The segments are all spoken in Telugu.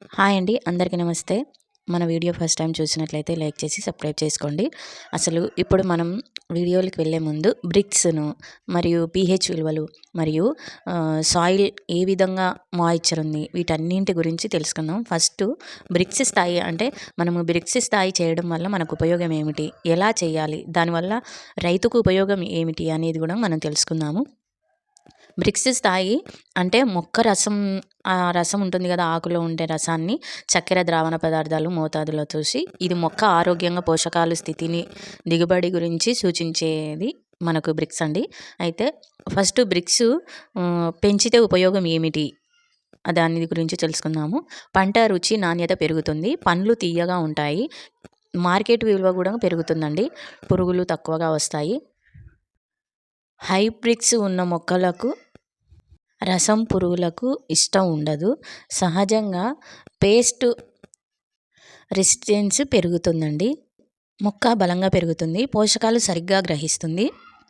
హాయ్ అండి. అందరికీ నమస్తే. మన వీడియో ఫస్ట్ టైం చూసినట్లయితే లైక్ చేసి సబ్స్క్రైబ్ చేసుకోండి. అసలు ఇప్పుడు మనం వీడియోలకి వెళ్ళే ముందు బ్రిక్స్‌ను మరియు పీహెచ్ విలువలు మరియు సాయిల్ ఏ విధంగా మాయిశ్చర్ ఉంది వీటన్నింటి గురించి తెలుసుకుందాం. ఫస్టు బ్రిక్స్ స్థాయి అంటే మనము బ్రిక్స్ స్థాయి చేయడం వల్ల మనకు ఉపయోగం ఏమిటి? ఎలా చేయాలి? దానివల్ల రైతుకు ఉపయోగం ఏమిటి? అనేది కూడా మనం తెలుసుకుందాము. బ్రిక్స్ స్థాయి అంటే మొక్క రసం రసం ఉంటుంది కదా, ఆకులో ఉండే రసాన్ని చక్కెర ద్రావణ పదార్థాలు మోతాదులో చూసి ఇది మొక్క ఆరోగ్యంగా పోషకాలు స్థితిని దిగుబడి గురించి సూచించేది మనకు బ్రిక్స్ అండి. అయితే ఫస్ట్ బ్రిక్స్ పెంచితే ఉపయోగం ఏమిటి దాని గురించి తెలుసుకుందాము. పంట రుచి నాణ్యత పెరుగుతుంది, పండ్లు తీయగా ఉంటాయి, మార్కెట్ విలువ కూడా పెరుగుతుందండి, పురుగులు తక్కువగా వస్తాయి. హైబ్రిడ్స్ ఉన్న మొక్కలకు రసం పురుగులకు ఇష్టం ఉండదు, సహజంగా పేస్ట్ రెసిస్టెన్స్ పెరుగుతుందండి, మొక్క బలంగా పెరుగుతుంది, పోషకాలు సరిగ్గా గ్రహిస్తుంది,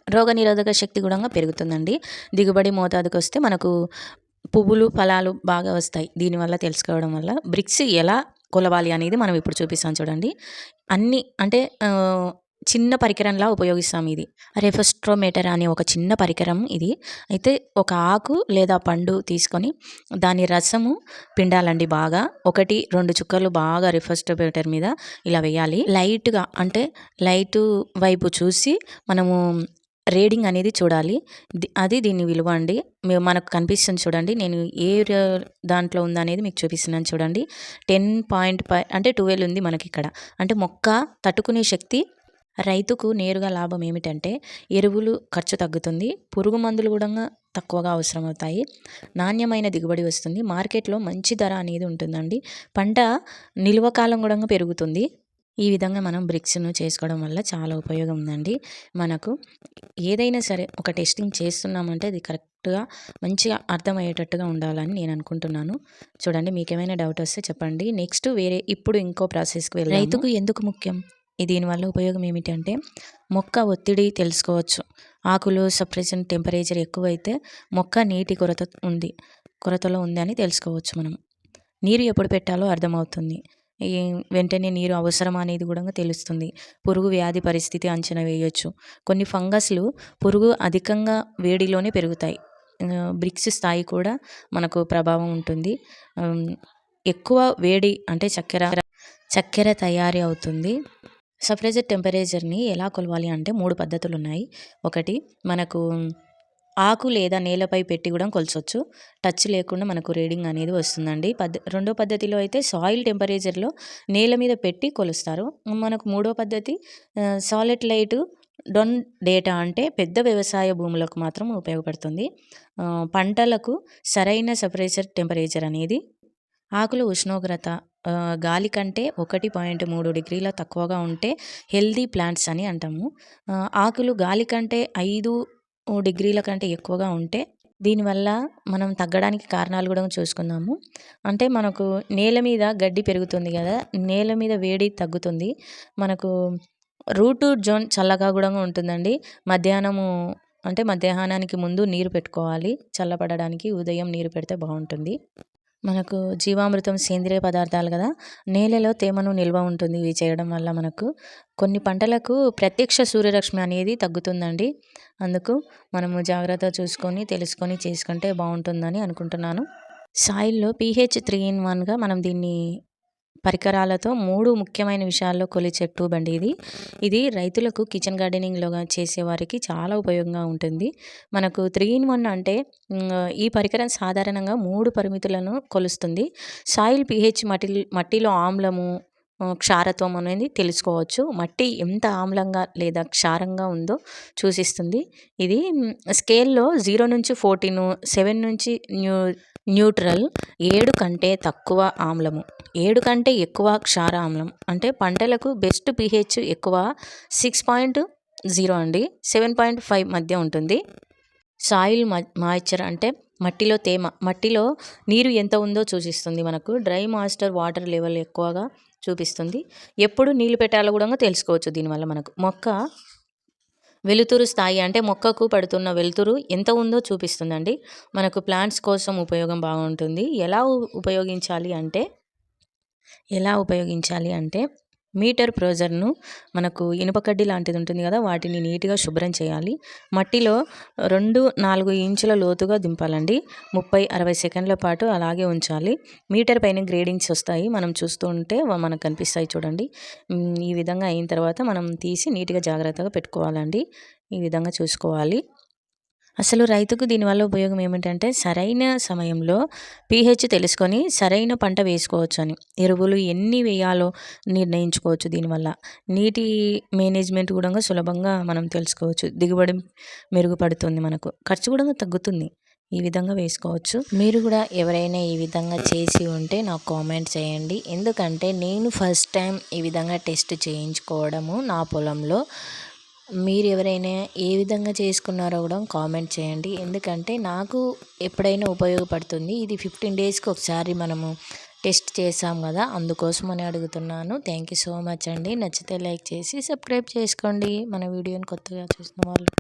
రోగనిరోధక శక్తి కూడా పెరుగుతుందండి. దిగుబడి మోతాదుకు వస్తే మనకు పువ్వులు ఫలాలు బాగా వస్తాయి. దీనివల్ల తెలుసుకోవడం వల్ల బ్రిక్స్ ఎలా కొలవాలి అనేది మనం ఇప్పుడు చూపిస్తాం చూడండి. అన్నీ అంటే చిన్న పరికరంలా ఉపయోగిస్తాం. ఇది రెఫ్రెస్ట్రోమీటర్ అనే ఒక చిన్న పరికరం ఇది. అయితే ఒక ఆకు లేదా పండు తీసుకొని దాని రసము పిండాలండి బాగా. 1-2 చుక్కలు బాగా రెఫ్రెస్ట్రోమీటర్ మీద ఇలా వేయాలి. లైట్గా అంటే లైటు వైపు చూసి మనము రీడింగ్ అనేది చూడాలి. అది దీని విలువ అండి. మనకు కనిపిస్తుంది చూడండి. నేను ఏ దాంట్లో ఉందనేది మీకు చూపిస్తున్నాను చూడండి. 10.5 అంటే 12 ఉంది మనకి ఇక్కడ. అంటే మొక్క తట్టుకునే శక్తి. రైతుకు నేరుగా లాభం ఏమిటంటే ఎరువులు ఖర్చు తగ్గుతుంది, పురుగు మందులు కూడా తక్కువగా అవసరమవుతాయి, నాణ్యమైన దిగుబడి వస్తుంది, మార్కెట్లో మంచి ధర అనేది ఉంటుందండి, పంట నిల్వ కాలం కూడా పెరుగుతుంది. ఈ విధంగా మనం బ్రిక్స్ను చేసుకోవడం వల్ల చాలా ఉపయోగం ఉందండి. మనకు ఏదైనా సరే ఒక టెస్టింగ్ చేస్తున్నామంటే అది కరెక్ట్గా మంచిగా అర్థమయ్యేటట్టుగా ఉండాలని నేను అనుకుంటున్నాను. చూడండి, మీకేమైనా డౌట్ వస్తే చెప్పండి. నెక్స్ట్ ఇప్పుడు ఇంకో ప్రాసెస్కి వెళ్ళి రైతుకు ఎందుకు ముఖ్యం, దీనివల్ల ఉపయోగం ఏమిటి అంటే మొక్క ఒత్తిడి తెలుసుకోవచ్చు. ఆకులు సప్రెషన్ టెంపరేచర్ ఎక్కువైతే మొక్క నీటి కొరతలో ఉంది అని తెలుసుకోవచ్చు. మనం నీరు ఎప్పుడు పెట్టాలో అర్థమవుతుంది, వెంటనే నీరు అవసరం అనేది కూడా తెలుస్తుంది. పురుగు వ్యాధి పరిస్థితి అంచనా వేయొచ్చు. కొన్ని ఫంగస్లు పురుగు అధికంగా వేడిలోనే పెరుగుతాయి. బ్రిక్స్ స్థాయి కూడా మనకు ప్రభావం ఉంటుంది. ఎక్కువ వేడి అంటే చక్కెర తయారీ అవుతుంది. సప్రెసర్ టెంపరేచర్ని ఎలా కొలవాలి అంటే 3 పద్ధతులు ఉన్నాయి. ఒకటి మనకు ఆకు లేదా నేలపై పెట్టి కూడా కొలచవచ్చు. టచ్ లేకుండా మనకు రీడింగ్ అనేది వస్తుందండి. రెండో పద్ధతిలో అయితే సాయిల్ టెంపరేచర్లో నేల మీద పెట్టి కొలుస్తారు. మనకు మూడో పద్ధతి సాలిడ్ లైట్ డొన్ డేటా అంటే పెద్ద వ్యవసాయ భూములకు మాత్రం ఉపయోగపడుతుంది. పంటలకు సరైన సప్రెసర్ టెంపరేచర్ అనేది ఆకుల ఉష్ణోగ్రత గాలి కంటే 1.3 డిగ్రీల తక్కువగా ఉంటే హెల్దీ ప్లాంట్స్ అని అంటాము. ఆకులు గాలి కంటే 5 డిగ్రీల కంటే ఎక్కువగా ఉంటే దీనివల్ల మనం తగ్గడానికి కారణాలు కూడా చూసుకుందాము. అంటే మనకు నేల మీద గడ్డి పెరుగుతుంది కదా, నేల మీద వేడి తగ్గుతుంది, మనకు రూట్ జోన్ చల్లగా కూడా ఉంటుందండి. మధ్యాహ్నానికి ముందు నీరు పెట్టుకోవాలి చల్లబడడానికి, ఉదయం నీరు పెడితే బాగుంటుంది. మనకు జీవామృతం సేంద్రియ పదార్థాలు కదా, నేలలో తేమను నిల్వ ఉంటుంది. ఇవి చేయడం వల్ల మనకు కొన్ని పంటలకు ప్రత్యక్ష సూర్యరశ్మి అనేది తగ్గుతుందండి. అందుకు మనము జాగ్రత్త చూసుకొని తెలుసుకొని చేసుకుంటే బాగుంటుందని అనుకుంటున్నాను. సాయిల్లో pH 3:1గా మనం దీన్ని పరికరాలతో 3 ముఖ్యమైన విషయాల్లో కొలిచే ట్యూబ్ అండి ఇది రైతులకు కిచెన్ గార్డెనింగ్లో చేసేవారికి చాలా ఉపయోగంగా ఉంటుంది. మనకు 3:1 అంటే ఈ పరికరం సాధారణంగా 3 పరిమితులను కొలుస్తుంది. సాయిల్ pH మట్టిలో ఆమ్లము క్షారత్వం అనేది తెలుసుకోవచ్చు. మట్టి ఎంత ఆమ్లంగా లేదా క్షారంగా ఉందో సూచిస్తుంది. ఇది స్కేల్లో 0 నుంచి 14, 7 నుంచి న్యూట్రల్, 7 కంటే తక్కువ ఆమ్లము, 7 కంటే ఎక్కువ క్షార ఆమ్లం. అంటే పంటలకు బెస్ట్ pH ఎక్కువ 6.0 అండి, 7.5 మధ్య ఉంటుంది. సాయిల్ మాయిశ్చర్ అంటే మట్టిలో తేమ, మట్టిలో నీరు ఎంత ఉందో సూచిస్తుంది. మనకు డ్రై మాయిశ్చర్ వాటర్ లెవెల్ ఎక్కువగా చూపిస్తుంది. ఎప్పుడు నీళ్ళు పెట్టాలో కూడా తెలుసుకోవచ్చు. దీనివల్ల మనకు మొక్క వెలుతురు స్థాయి అంటే మొక్కకు పడుతున్న వెలుతురు ఎంత ఉందో చూపిస్తుందండి. మనకు ప్లాంట్స్ కోసం ఉపయోగం బాగుంటుంది. ఎలా ఉపయోగించాలి అంటే ఎలా ఉపయోగించాలి అంటే మీటర్ ప్రోజర్ను మనకు ఇనుప కడ్డీ లాంటిది ఉంటుంది కదా, వాటిని నీట్గా శుభ్రం చేయాలి. మట్టిలో 2-4 ఇంచుల లోతుగా దింపాలండి. 30-60 సెకండ్ల పాటు అలాగే ఉంచాలి. మీటర్ పైన గ్రేడింగ్స్ వస్తాయి, మనం చూస్తూ ఉంటే మనకు కనిపిస్తాయి చూడండి. ఈ విధంగా అయిన తర్వాత మనం తీసి నీట్గా జాగ్రత్తగా పెట్టుకోవాలండి. ఈ విధంగా చూసుకోవాలి. అసలు రైతుకు దీనివల్ల ఉపయోగం ఏమిటంటే సరైన సమయంలో పీహెచ్ తెలుసుకొని సరైన పంట వేసుకోవచ్చని. ఎరువులు ఎన్ని వేయాలో నిర్ణయించుకోవచ్చు దీనివల్ల. నీటి మేనేజ్మెంట్ కూడా సులభంగా మనం తెలుసుకోవచ్చు. దిగుబడి మెరుగుపడుతుంది మనకు. ఖర్చు కూడా తగ్గుతుంది. ఈ విధంగా వేసుకోవచ్చు. మీరు కూడా ఎవరైనా ఈ విధంగా చేసి ఉంటే నాకు కామెంట్ చేయండి. ఎందుకంటే నేను ఫస్ట్ టైం ఈ విధంగా టెస్ట్ చేయించుకోవడము నా పొలంలో. మీరు ఎవరైనా ఏ విధంగా చేసుకున్నారో కూడా కామెంట్ చేయండి. ఎందుకంటే నాకు ఎప్పుడైనా ఉపయోగపడుతుంది. ఇది 15 డేస్కి ఒకసారి మనము టెస్ట్ చేసాం కదా, అందుకోసమని అడుగుతున్నాను. థ్యాంక్ యూ సో మచ్ అండి. నచ్చితే లైక్ చేసి సబ్స్క్రైబ్ చేసుకోండి మన వీడియోని కొత్తగా చూసిన వాళ్ళు.